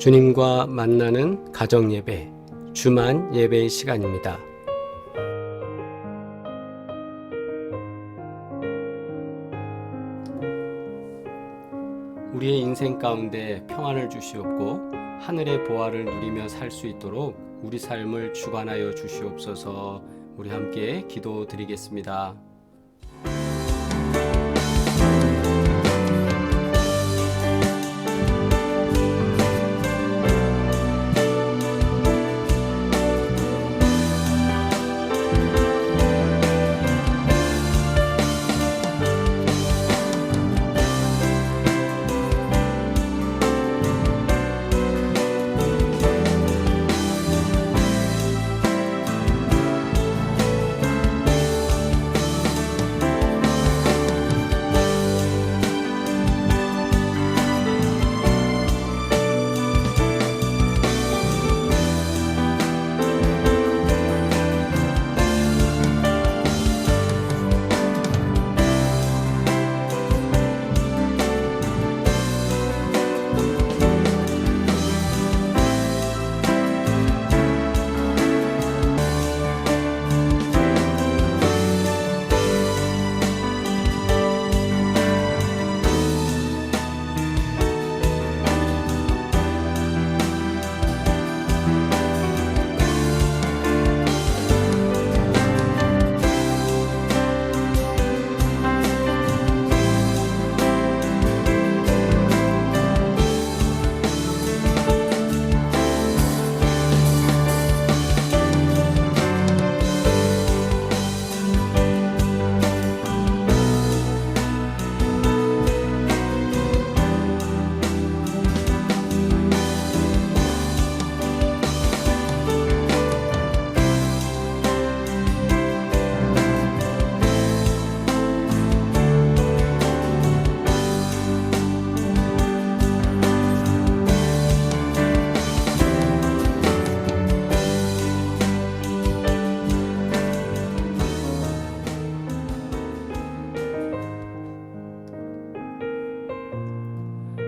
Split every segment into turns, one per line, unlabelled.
주님과 만나는 가정예배, 주만 예배의 시간입니다. 우리의 인생 가운데 평안을 주시옵고 하늘의 보화를 누리며 살 수 있도록 우리 삶을 주관하여 주시옵소서. 우리 함께 기도드리겠습니다.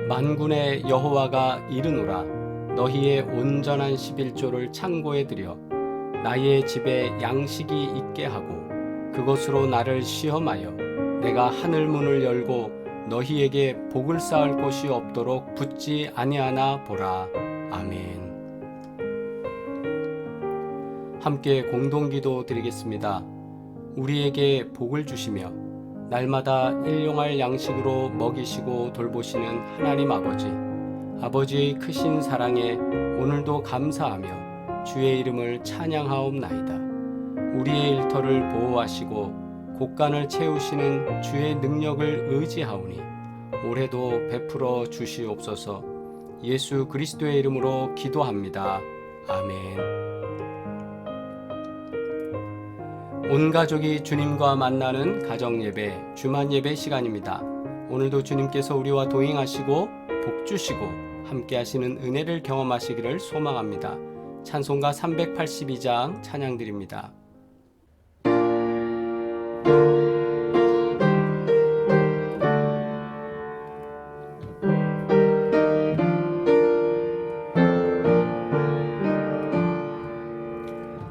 만군의 여호와가 이르노라. 너희의 온전한 11조를 창고에 들여 나의 집에 양식이 있게 하고 그것으로 나를 시험하여 내가 하늘 문을 열고 너희에게 복을 쌓을 곳이 없도록 붙지 아니하나 보라. 아멘. 함께 공동기도 드리겠습니다. 우리에게 복을 주시며 날마다 일용할 양식으로 먹이시고 돌보시는 하나님 아버지의 크신 사랑에 오늘도 감사하며 주의 이름을 찬양하옵나이다. 우리의 일터를 보호하시고 곳간을 채우시는 주의 능력을 의지하오니 올해도 베풀어 주시옵소서. 예수 그리스도의 이름으로 기도합니다. 아멘. 온 가족이 주님과 만나는 가정예배, 주만예배 시간입니다. 오늘도 주님께서 우리와 동행하시고 복 주시고 함께 하시는 은혜를 경험하시기를 소망합니다. 찬송가 382장 찬양드립니다.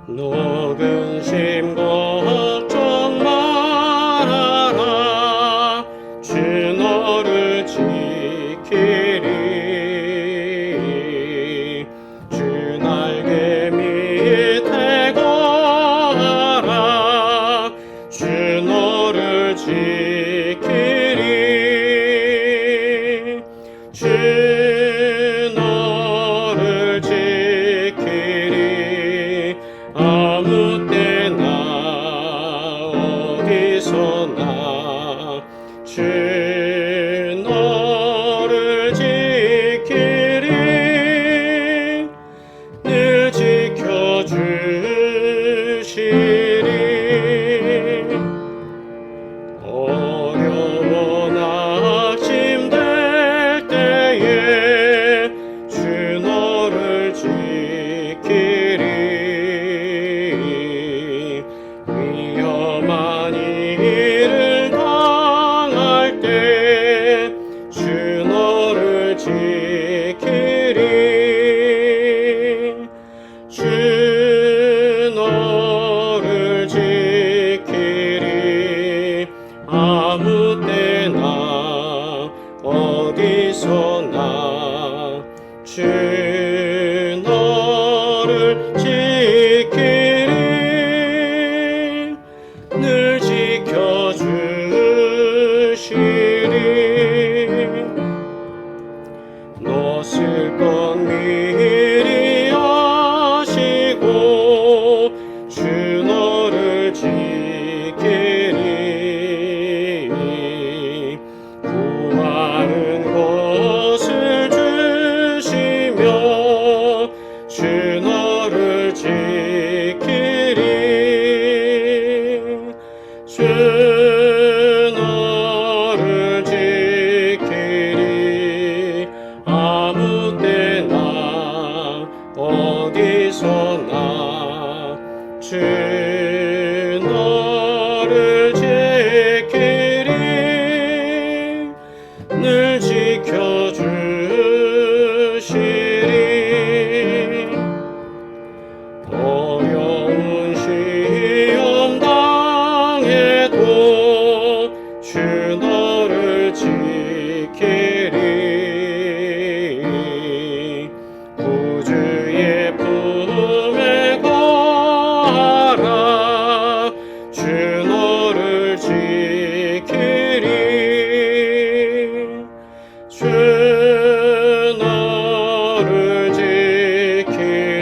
녹은 심 걱정 말아라. 주 너를 지키리. 주 날개 밑에 거하라. 주 너 너를 지키리 늘 지켜주시리 어려운 시험 당해도 주 너를 지키리 구주의 품에 거하라 주 너를 지키리 주 너를 지키리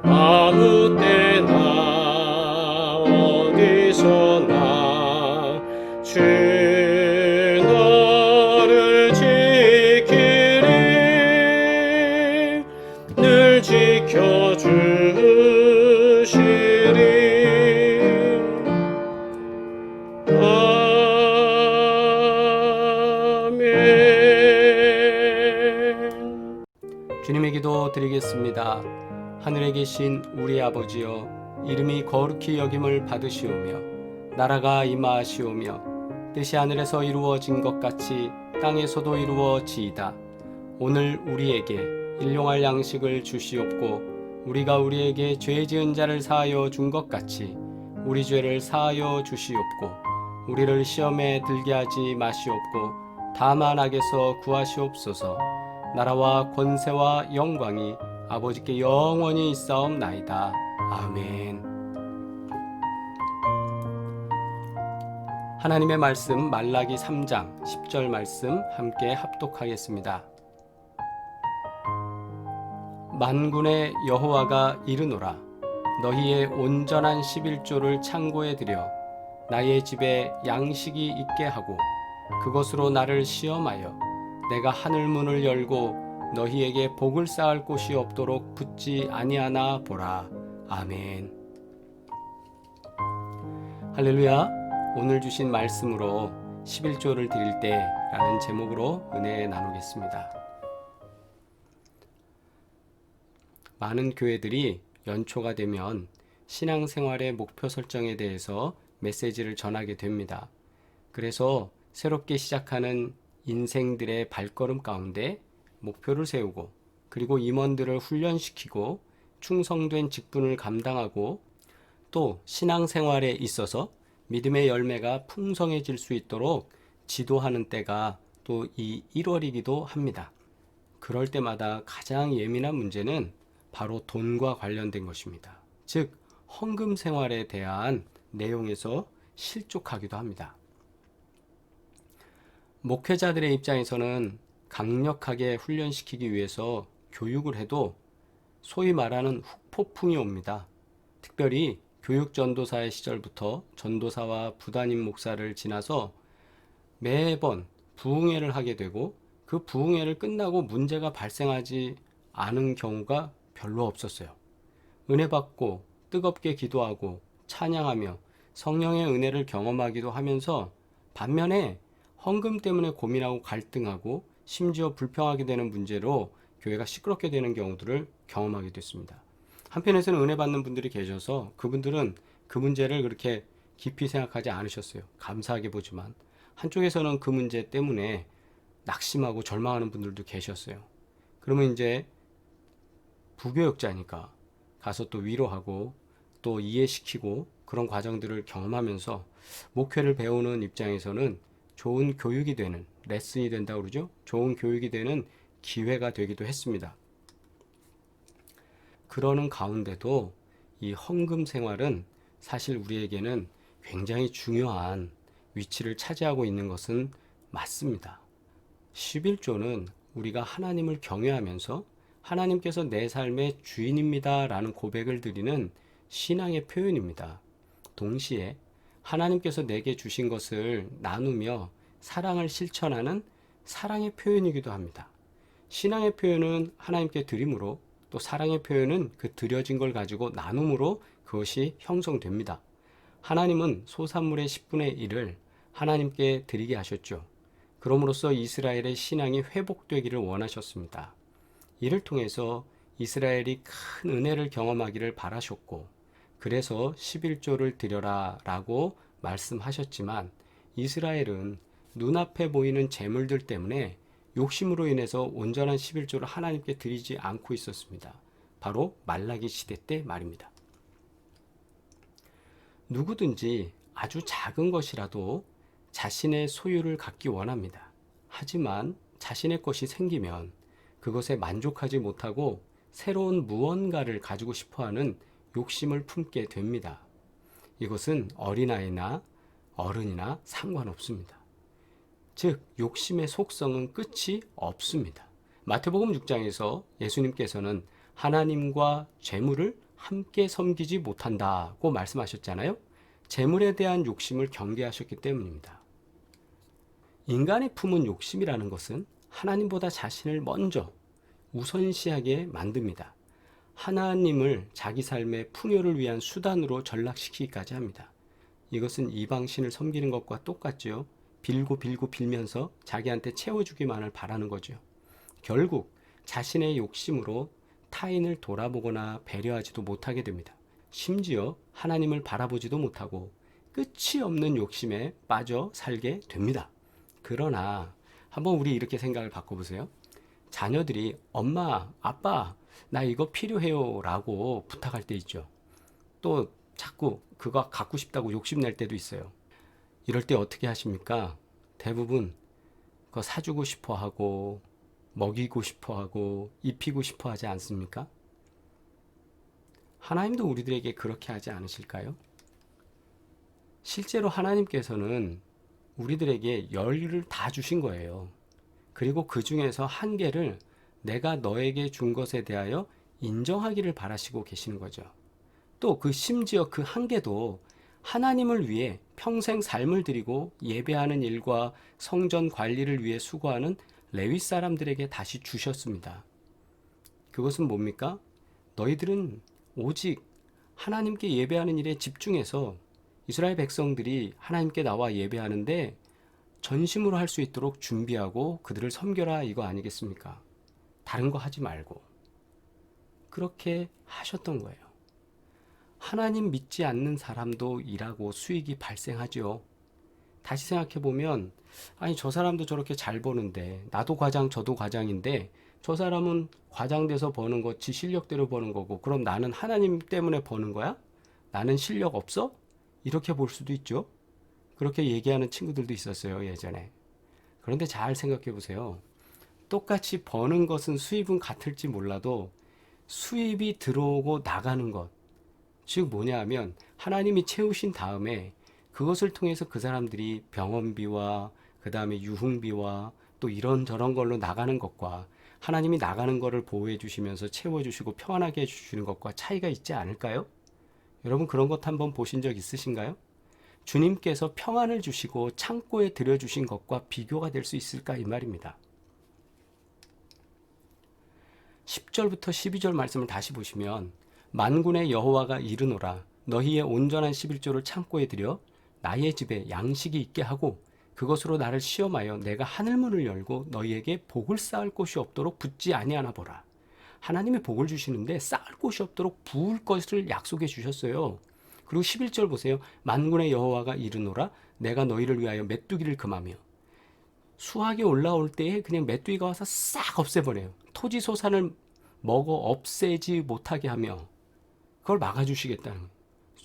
아무 때나 어디서나 주 너를 지키리 늘 지켜주시리 아멘.
주님의 기도 드리겠습니다. 하늘에 계신 우리 아버지여, 이름이 거룩히 여김을 받으시오며 나라가 임하시오며 뜻이 하늘에서 이루어진 것 같이 땅에서도 이루어지이다. 오늘 우리에게 일용할 양식을 주시옵고 우리가 우리에게 죄 지은 자를 사하여 준 것 같이 우리 죄를 사하여 주시옵고 우리를 시험에 들게 하지 마시옵고 다만 악에서 구하시옵소서. 나라와 권세와 영광이 아버지께 영원히 있사옵나이다. 아멘. 하나님의 말씀 말라기 3장 10절 말씀 함께 합독하겠습니다. 만군의 여호와가 이르노라. 너희의 온전한 11조를 창고에 들여 나의 집에 양식이 있게 하고 그것으로 나를 시험하여 내가 하늘 문을 열고 너희에게 복을 쌓을 곳이 없도록 붙지 아니하나 보라. 아멘. 할렐루야. 오늘 주신 말씀으로 11조를 드릴 때라는 제목으로 은혜 나누겠습니다. 많은 교회들이 연초가 되면 신앙생활의 목표 설정에 대해서 메시지를 전하게 됩니다. 그래서 새롭게 시작하는 인생들의 발걸음 가운데 목표를 세우고 그리고 임원들을 훈련시키고 충성된 직분을 감당하고 또 신앙생활에 있어서 믿음의 열매가 풍성해질 수 있도록 지도하는 때가 또 이 1월이기도 합니다. 그럴 때마다 가장 예민한 문제는 바로 돈과 관련된 것입니다. 즉 헌금 생활에 대한 내용에서 실족하기도 합니다. 목회자들의 입장에서는 강력하게 훈련시키기 위해서 교육을 해도 소위 말하는 후폭풍이 옵니다. 특별히 교육 전도사의 시절부터 전도사와 부담임 목사를 지나서 매번 부흥회를 하게 되고 그 부흥회를 끝나고 문제가 발생하지 않은 경우가 별로 없었어요. 은혜 받고 뜨겁게 기도하고 찬양하며 성령의 은혜를 경험하기도 하면서 반면에 헌금 때문에 고민하고 갈등하고 심지어 불평하게 되는 문제로 교회가 시끄럽게 되는 경우들을 경험하게 됐습니다. 한편에서는 은혜 받는 분들이 계셔서 그분들은 그 문제를 그렇게 깊이 생각하지 않으셨어요. 감사하게 보지만 한쪽에서는 그 문제 때문에 낙심하고 절망하는 분들도 계셨어요. 그러면 이제 부교육자니까 가서 또 위로하고 또 이해시키고 그런 과정들을 경험하면서 목회를 배우는 입장에서는 좋은 교육이 되는 레슨이 된다고 그러죠. 좋은 교육이 되는 기회가 되기도 했습니다. 그러는 가운데도 이 헌금 생활은 사실 우리에게는 굉장히 중요한 위치를 차지하고 있는 것은 맞습니다. 11조는 우리가 하나님을 경외하면서 하나님께서 내 삶의 주인입니다 라는 고백을 드리는 신앙의 표현입니다. 동시에 하나님께서 내게 주신 것을 나누며 사랑을 실천하는 사랑의 표현이기도 합니다. 신앙의 표현은 하나님께 드림으로 또 사랑의 표현은 그 드려진 걸 가지고 나눔으로 그것이 형성됩니다. 하나님은 소산물의 10분의 1을 하나님께 드리게 하셨죠. 그럼으로써 이스라엘의 신앙이 회복되기를 원하셨습니다. 이를 통해서 이스라엘이 큰 은혜를 경험하기를 바라셨고 그래서 11조를 드려라 라고 말씀하셨지만 이스라엘은 눈앞에 보이는 재물들 때문에 욕심으로 인해서 온전한 11조를 하나님께 드리지 않고 있었습니다. 바로 말라기 시대 때 말입니다. 누구든지 아주 작은 것이라도 자신의 소유를 갖기 원합니다. 하지만 자신의 것이 생기면 그것에 만족하지 못하고 새로운 무언가를 가지고 싶어하는 욕심을 품게 됩니다. 이것은 어린아이나 어른이나 상관없습니다. 즉 욕심의 속성은 끝이 없습니다. 마태복음 6장에서 예수님께서는 하나님과 재물을 함께 섬기지 못한다고 말씀하셨잖아요. 재물에 대한 욕심을 경계하셨기 때문입니다. 인간이 품은 욕심이라는 것은 하나님보다 자신을 먼저 우선시하게 만듭니다. 하나님을 자기 삶의 풍요를 위한 수단으로 전락시키기까지 합니다. 이것은 이방신을 섬기는 것과 똑같죠. 빌고 빌면서 자기한테 채워주기만을 바라는 거죠. 결국 자신의 욕심으로 타인을 돌아보거나 배려하지도 못하게 됩니다. 심지어 하나님을 바라보지도 못하고 끝이 없는 욕심에 빠져 살게 됩니다. 그러나 한번 우리 이렇게 생각을 바꿔보세요. 자녀들이 엄마, 아빠, 나 이거 필요해요 라고 부탁할 때 있죠. 또 자꾸 그거 갖고 싶다고 욕심낼 때도 있어요. 이럴 때 어떻게 하십니까? 대부분 그거 사주고 싶어 하고 먹이고 싶어 하고 입히고 싶어 하지 않습니까? 하나님도 우리들에게 그렇게 하지 않으실까요? 실제로 하나님께서는 우리들에게 열의를 다 주신 거예요. 그리고 그 중에서 한 개를 내가 너에게 준 것에 대하여 인정하기를 바라시고 계시는 거죠. 또 그 심지어 그 한 개도 하나님을 위해 평생 삶을 드리고 예배하는 일과 성전 관리를 위해 수고하는 레위 사람들에게 다시 주셨습니다. 그것은 뭡니까? 너희들은 오직 하나님께 예배하는 일에 집중해서 이스라엘 백성들이 하나님께 나와 예배하는데 전심으로 할 수 있도록 준비하고 그들을 섬겨라 이거 아니겠습니까? 다른 거 하지 말고 그렇게 하셨던 거예요. 하나님 믿지 않는 사람도 일하고 수익이 발생하죠. 다시 생각해보면 아니 저 사람도 저렇게 잘 버는데 나도 과장 저도 과장인데 저 사람은 과장돼서 버는 거 지 실력대로 버는 거고 그럼 나는 하나님 때문에 버는 거야? 나는 실력 없어? 이렇게 볼 수도 있죠. 그렇게 얘기하는 친구들도 있었어요 예전에. 그런데 잘 생각해 보세요. 똑같이 버는 것은 수입은 같을지 몰라도 수입이 들어오고 나가는 것, 즉 뭐냐 하면 하나님이 채우신 다음에 그것을 통해서 그 사람들이 병원비와 그 다음에 유흥비와 또 이런저런 걸로 나가는 것과 하나님이 나가는 거를 보호해 주시면서 채워주시고 평안하게 해주시는 것과 차이가 있지 않을까요? 여러분 그런 것 한번 보신 적 있으신가요? 주님께서 평안을 주시고 창고에 들여주신 것과 비교가 될 수 있을까 이 말입니다. 10절부터 12절 말씀을 다시 보시면 만군의 여호와가 이르노라 너희의 온전한 11조를 창고에 들여 나의 집에 양식이 있게 하고 그것으로 나를 시험하여 내가 하늘문을 열고 너희에게 복을 쌓을 곳이 없도록 붓지 아니하나 보라. 하나님의 복을 주시는데 쌓을 곳이 없도록 부을 것을 약속해 주셨어요. 그리고 11절 보세요. 만군의 여호와가 이르노라 내가 너희를 위하여 메뚜기를 금하며 수확이 올라올 때에 그냥 메뚜기가 와서 싹 없애버려요. 토지 소산을 먹어 없애지 못하게 하며 그걸 막아주시겠다는 거예요.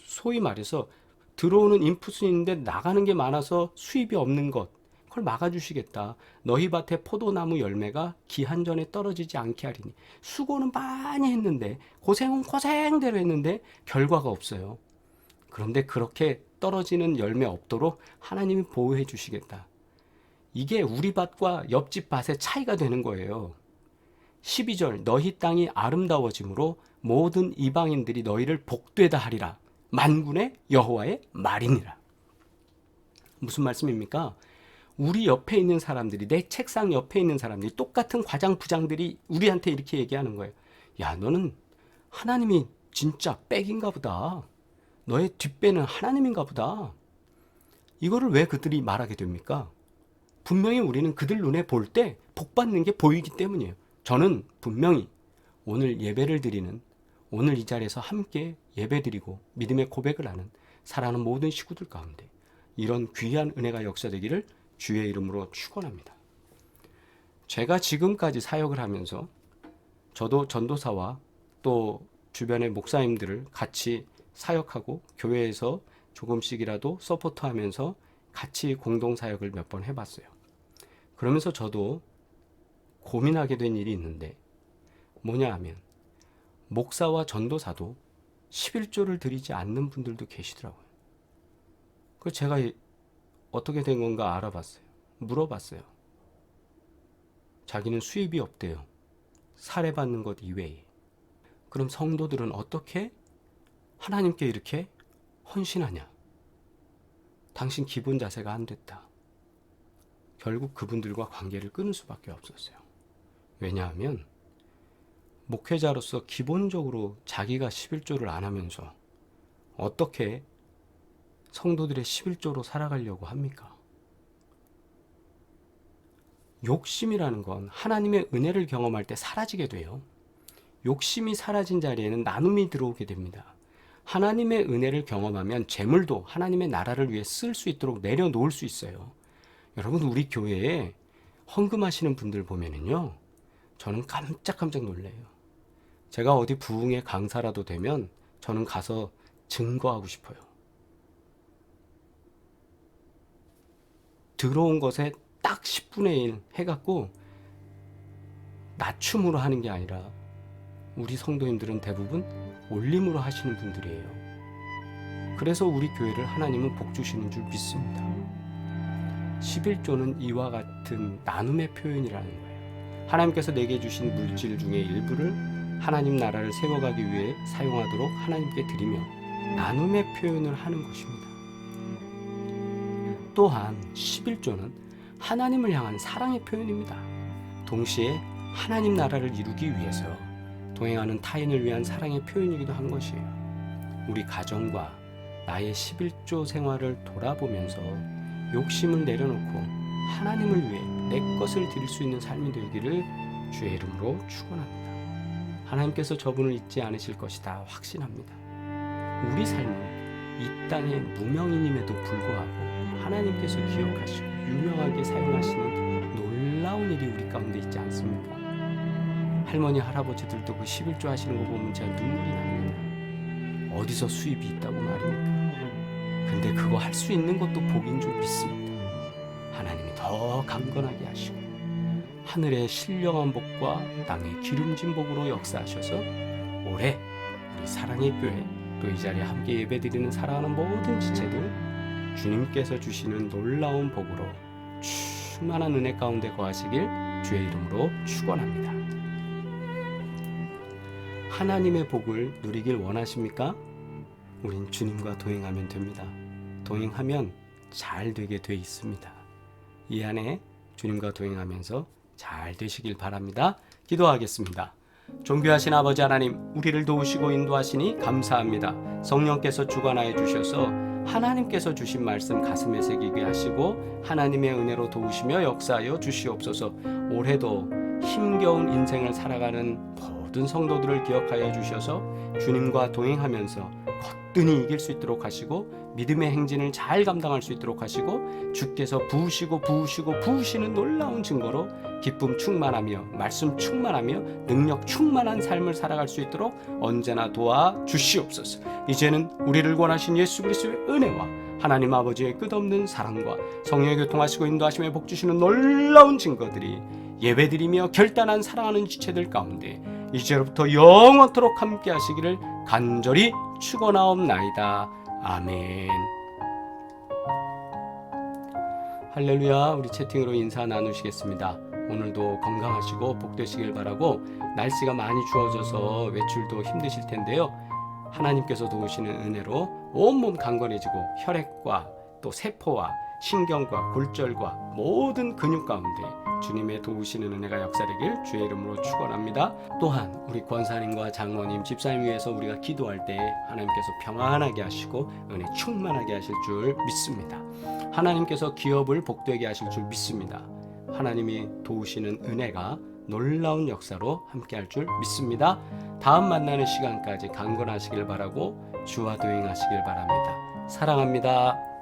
소위 말해서 들어오는 인풋은 있는데 나가는 게 많아서 수입이 없는 것 그걸 막아주시겠다. 너희 밭에 포도나무 열매가 기한 전에 떨어지지 않게 하리니 수고는 많이 했는데 고생은 고생대로 했는데 결과가 없어요. 그런데 그렇게 떨어지는 열매 없도록 하나님이 보호해 주시겠다. 이게 우리 밭과 옆집 밭의 차이가 되는 거예요. 12절 너희 땅이 아름다워짐으로 모든 이방인들이 너희를 복되다 하리라. 만군의 여호와의 말이니라. 무슨 말씀입니까? 우리 옆에 있는 사람들이 내 책상 옆에 있는 사람들이 똑같은 과장 부장들이 우리한테 이렇게 얘기하는 거예요. 야 너는 하나님이 진짜 백인가 보다. 너의 뒷배는 하나님인가 보다. 이거를 왜 그들이 말하게 됩니까? 분명히 우리는 그들 눈에 볼 때 복받는 게 보이기 때문이에요. 저는 분명히 오늘 예배를 드리는 오늘 이 자리에서 함께 예배드리고 믿음의 고백을 하는 사랑하는 모든 식구들 가운데 이런 귀한 은혜가 역사되기를 주의 이름으로 축원합니다. 제가 지금까지 사역을 하면서 저도 전도사와 또 주변의 목사님들을 같이 사역하고 교회에서 조금씩이라도 서포트하면서 같이 공동 사역을 몇 번 해봤어요. 그러면서 저도 고민하게 된 일이 있는데 뭐냐 하면 목사와 전도사도 11조를 드리지 않는 분들도 계시더라고요. 그래서 제가 어떻게 된 건가 알아봤어요. 물어봤어요. 자기는 수입이 없대요. 살해받는 것 이외에. 그럼 성도들은 어떻게 하나님께 이렇게 헌신하냐? 당신 기본 자세가 안 됐다. 결국 그분들과 관계를 끊을 수밖에 없었어요. 왜냐하면 목회자로서 기본적으로 자기가 11조를 안 하면서 어떻게 성도들의 11조로 살아가려고 합니까? 욕심이라는 건 하나님의 은혜를 경험할 때 사라지게 돼요. 욕심이 사라진 자리에는 나눔이 들어오게 됩니다. 하나님의 은혜를 경험하면 재물도 하나님의 나라를 위해 쓸 수 있도록 내려놓을 수 있어요. 여러분, 우리 교회에 헌금하시는 분들 보면은요, 저는 깜짝깜짝 놀래요. 제가 어디 부흥회 강사라도 되면 저는 가서 증거하고 싶어요. 들어온 것에 딱 10분의 1 해갖고 낮춤으로 하는 게 아니라 우리 성도님들은 대부분 올림으로 하시는 분들이에요. 그래서 우리 교회를 하나님은 복 주시는 줄 믿습니다. 11조는 이와 같은 나눔의 표현이라는 거예요. 하나님께서 내게 주신 물질 중에 일부를 하나님 나라를 세워가기 위해 사용하도록 하나님께 드리며 나눔의 표현을 하는 것입니다. 또한 11조는 하나님을 향한 사랑의 표현입니다. 동시에 하나님 나라를 이루기 위해서 동행하는 타인을 위한 사랑의 표현이기도 한 것이에요. 우리 가정과 나의 11조 생활을 돌아보면서 욕심을 내려놓고 하나님을 위해 내 것을 드릴 수 있는 삶이 되기를 주의 이름으로 축원합니다. 하나님께서 저분을 잊지 않으실 것이다 확신합니다. 우리 삶은 이 땅의 무명인임에도 불구하고 하나님께서 기억하시고 유명하게 사용하시는 놀라운 일이 우리 가운데 있지 않습니까? 할머니 할아버지들도 그 11조 하시는 거 보면 제가 눈물이 납니다. 어디서 수입이 있다고 말입니까? 근데 그거 할 수 있는 것도 복인 줄 믿습니다. 하나님이 더 강건하게 하시고 하늘의 신령한 복과 땅의 기름진 복으로 역사하셔서 올해 우리 사랑의 교회 또 이 자리에 함께 예배드리는 사랑하는 모든 지체들 주님께서 주시는 놀라운 복으로 충만한 은혜 가운데 거하시길 주의 이름으로 축원합니다. 하나님의 복을 누리길 원하십니까? 우린 주님과 동행하면 됩니다. 동행하면 잘 되게 돼 있습니다. 이 안에 주님과 동행하면서 잘 되시길 바랍니다. 기도하겠습니다. 존귀하신 아버지 하나님, 우리를 도우시고 인도하시니 감사합니다. 성령께서 주관하여 주셔서 하나님께서 주신 말씀 가슴에 새기게 하시고 하나님의 은혜로 도우시며 역사하여 주시옵소서. 올해도 힘겨운 인생을 살아가는 모든 성도들을 기억하여 주셔서 주님과 동행하면서 거뜬히 이길 수 있도록 하시고 믿음의 행진을 잘 감당할 수 있도록 하시고 주께서 부으시는 놀라운 증거로 기쁨 충만하며 말씀 충만하며 능력 충만한 삶을 살아갈 수 있도록 언제나 도와 주시옵소서. 이제는 우리를 권하신 예수 그리스도의 은혜와 하나님 아버지의 끝없는 사랑과 성령의 교통하시고 인도하심에 복 주시는 놀라운 증거들이 예배드리며 결단한 사랑하는 지체들 가운데 이제로부터 영원토록 함께 하시기를 간절히 축원하옵나이다. 아멘. 할렐루야. 우리 채팅으로 인사 나누시겠습니다. 오늘도 건강하시고 복되시길 바라고, 날씨가 많이 추워져서 외출도 힘드실 텐데요. 하나님께서 도우시는 은혜로 온몸 강건해지고 혈액과 또 세포와 신경과 골절과 모든 근육 가운데 주님의 도우시는 은혜가 역사되길 주의 이름으로 축원합니다. 또한 우리 권사님과 장로님, 집사님 위해서 우리가 기도할 때 하나님께서 평안하게 하시고 은혜 충만하게 하실 줄 믿습니다. 하나님께서 기업을 복되게 하실 줄 믿습니다. 하나님이 도우시는 은혜가 놀라운 역사로 함께할 줄 믿습니다. 다음 만나는 시간까지 강건하시길 바라고 주와 동행하시길 바랍니다. 사랑합니다.